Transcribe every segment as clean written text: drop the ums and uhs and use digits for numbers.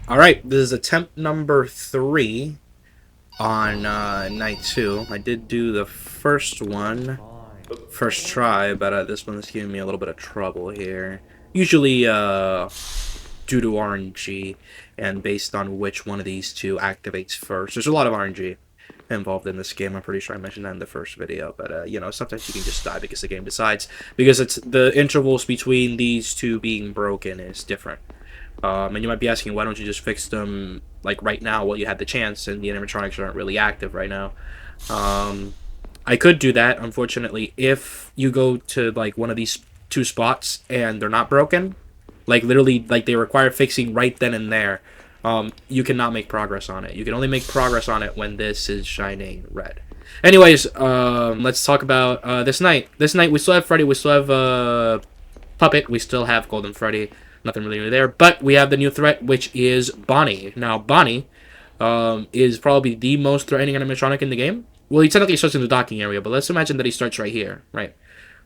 Alright, this is attempt number 3 on night 2. I did do the first one, first try, but this one's giving me a little bit of trouble here. Usually due to RNG and based on which one of these two activates first. There's a lot of RNG involved in this game. I'm pretty sure I mentioned that in the first video, but you know, sometimes you can just die because the game decides, because it's the intervals between these two being broken is different. And you might be asking, why don't you just fix them like right now while you had the chance and the animatronics aren't really active right now? I could do that, unfortunately, if you go to like one of these two spots and they're not broken, like literally like they require fixing right then and there. You cannot make progress on it. You can only make progress on it when this is shining red. Anyways, let's talk about this night. This night we still have Freddy, we still have Puppet, we still have Golden Freddy. Nothing really there, but we have the new threat, which is Bonnie. Now, Bonnie is probably the most threatening animatronic in the game. Well, he technically starts in the docking area, but let's imagine that he starts right here, right?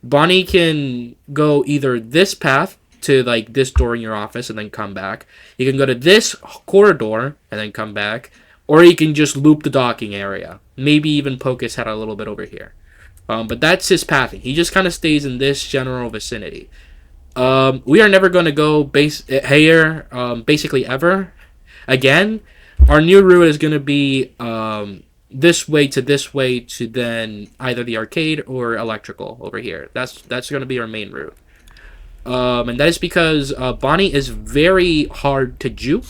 Bonnie can go either this path to like this door in your office and then come back. You can go to this corridor and then come back, or you can just loop the docking area. Maybe even poke his head a little bit over here. But that's his pathing. He just kind of stays in this general vicinity. We are never going to go here basically ever again. Our new route is going to be this way to then either the arcade or electrical over here. That's going to be our main route. And that is because Bonnie is very hard to juke.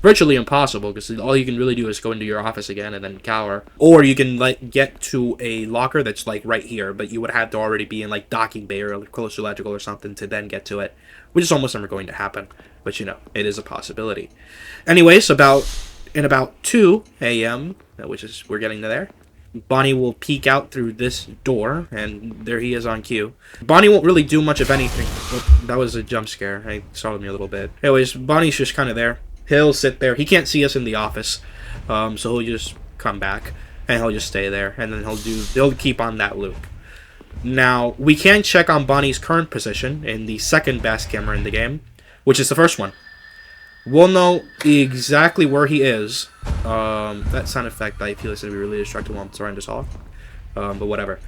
Virtually impossible, because all you can really do is go into your office again and then cower. Or you can like get to a locker that's like right here, but you would have to already be in like docking bay or close to electrical or something to then get to it, which is almost never going to happen. But you know, it is a possibility. Anyways, about 2 a.m., which is we're getting to there. Bonnie will peek out through this door, and there he is on cue. Bonnie won't really do much of anything. Oh, that was a jump scare. It startled me a little bit. Anyways, Bonnie's just kind of there. He'll sit there. He can't see us in the office, so he'll just come back and he'll just stay there, and then he'll keep on that loop. Now we can check on Bonnie's current position in the second best camera in the game, which is the first one. We'll know exactly where he is. That sound effect I feel is going to be really distracting while I'm trying to talk. But whatever.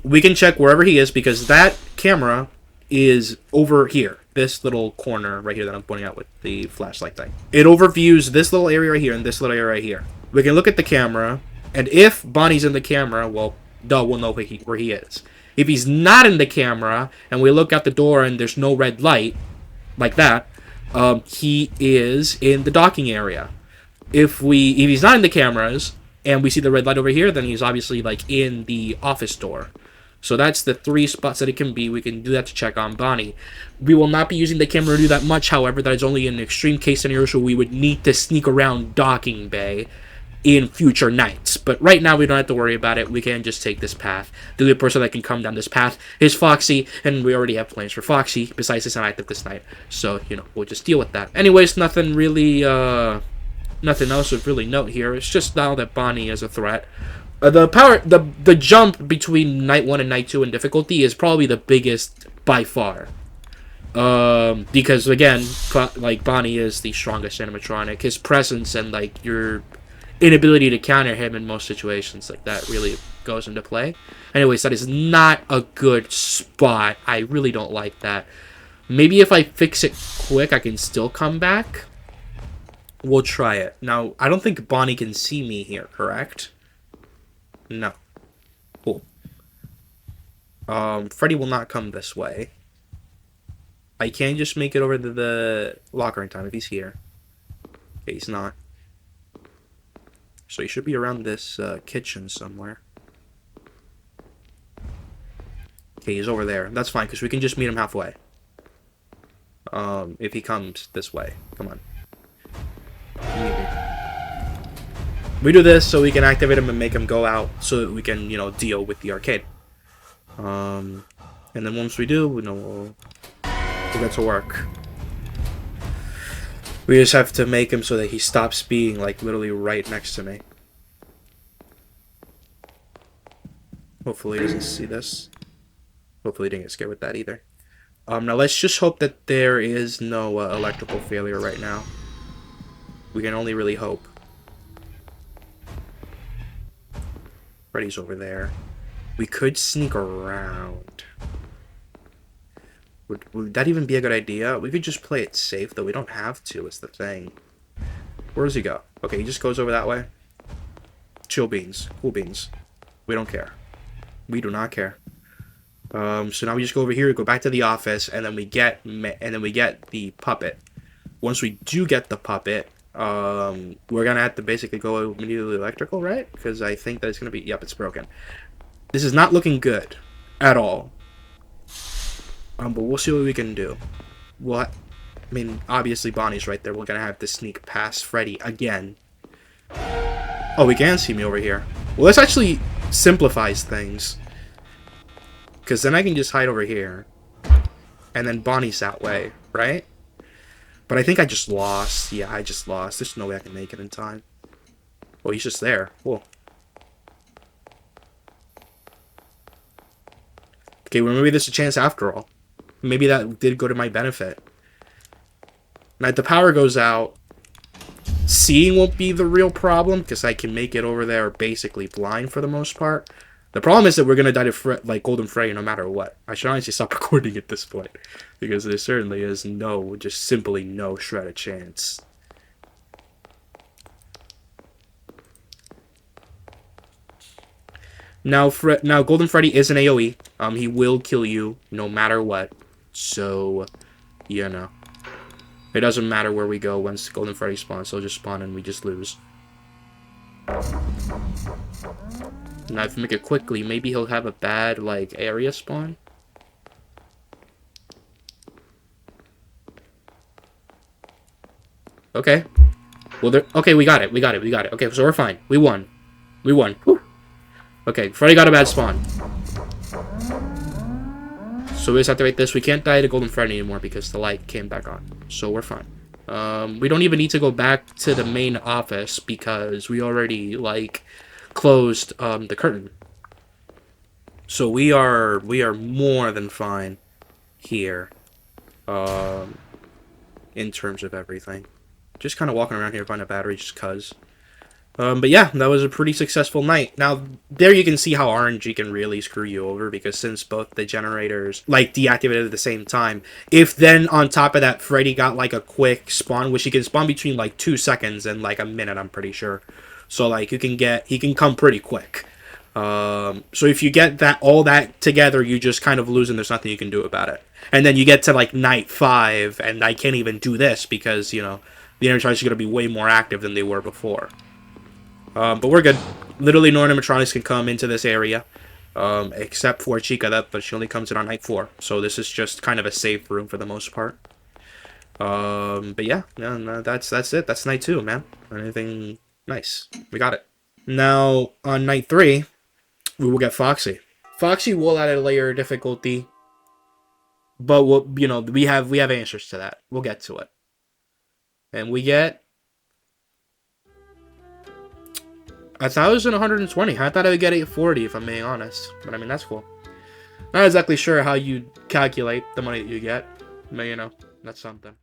We can check wherever he is because that camera is over here. This little corner right here that I'm pointing out with the flashlight thing. It overviews this little area right here and this little area right here. We can look at the camera, and if Bonnie's in the camera, well, duh, we'll know where he is. If he's not in the camera, and we look out the door and there's no red light, like that, he is in the docking area. If he's not in the cameras and we see the red light over here, then he's obviously like in the office door. So that's the 3 spots that it can be. We can do that to check on Bonnie. We will not be using the camera to do that much, however. That is only an extreme case scenario, so we would need to sneak around docking bay in future nights. But right now, we don't have to worry about it. We can just take this path. The only person that can come down this path is Foxy, and we already have plans for Foxy, besides it's not active this night. So, you know, we'll just deal with that. Anyways, nothing else of really note here. It's just now that Bonnie is a threat. The jump between night 1 and night 2 in difficulty is probably the biggest by far. Because again, like Bonnie is the strongest animatronic. His presence and like your inability to counter him in most situations like that really goes into play. Anyways, that is not a good spot. I really don't like that. Maybe if I fix it quick, I can still come back. We'll try it. Now, I don't think Bonnie can see me here, correct? No. Cool. Freddy will not come this way. I can just make it over to the locker in time if he's here. Okay, he's not. So he should be around this kitchen somewhere. Okay, he's over there. That's fine, because we can just meet him halfway. If he comes this way. Come on. We do this so we can activate him and make him go out so that we can, you know, deal with the arcade. And then once we do, you know, we'll get to work. We just have to make him so that he stops being, like, literally right next to me. Hopefully he doesn't see this. Hopefully he didn't get scared with that either. Now let's just hope that there is no electrical failure right now. We can only really hope. Freddy's over there. We could sneak around. Would that even be a good idea? We could just play it safe, though. We don't have to, is the thing. Where does he go? Okay, he just goes over that way. Chill beans. Cool beans. We don't care. We do not care. So now we just go over here, go back to the office, and then we get the puppet. Once we do get the puppet, we're gonna have to basically go immediately electrical, right? Because I think that it's gonna be, yep, it's broken. This is not looking good at all. But we'll see what we can do. What? I mean, obviously Bonnie's right there. We're gonna have to sneak past Freddy again. Oh, we can see me over here. Well, this actually simplifies things. Because then I can just hide over here. And then Bonnie's that way, right? But I think I just lost. Yeah, I just lost. There's no way I can make it in time. Oh, he's just there. Cool. Okay, well, maybe there's a chance after all. Maybe that did go to my benefit. Now, if the power goes out, seeing won't be the real problem, because I can make it over there basically blind for the most part. The problem is that we're going to die to like Golden Freddy no matter what. I should honestly stop recording at this point, because there certainly is just simply no shred of chance. Now, Golden Freddy is an AoE. He will kill you no matter what. So, you know. It doesn't matter where we go once Golden Freddy spawns. He'll just spawn and we just lose. Now, if we make it quickly, maybe he'll have a bad, like, area spawn. Okay. Well, okay, we got it. Okay, so we're fine. We won. Whew. Okay, Freddy got a bad spawn. So we just have to wait this. We can't die to Golden Freddy anymore because the light came back on. So we're fine. We don't even need to go back to the main office because we already, like, closed the curtain. So we are more than fine here. In terms of everything. Just kind of walking around here, find a battery just cuz. But yeah, that was a pretty successful night. Now, there you can see how RNG can really screw you over, because since both the generators, like, deactivated at the same time, if then, on top of that, Freddy got, like, a quick spawn, which he can spawn between, like, 2 seconds and, like, a minute, I'm pretty sure. So, like, he can come pretty quick. So if you get all that together, you just kind of lose and there's nothing you can do about it. And then you get to, like, night 5, and I can't even do this because, you know, the animatronics are going to be way more active than they were before. But we're good. Literally, no animatronics can come into this area, except for Chica, but she only comes in on night 4. So this is just kind of a safe room for the most part. But yeah, no, that's it. That's night 2, man. Anything nice? We got it. Now on night 3, we will get Foxy. Foxy will add a layer of difficulty, but we have answers to that. We'll get to it, and we get 1,120. I thought I would get 840 if I'm being honest, but I mean, that's cool. Not exactly sure how you calculate the money that you get, but you know, that's something.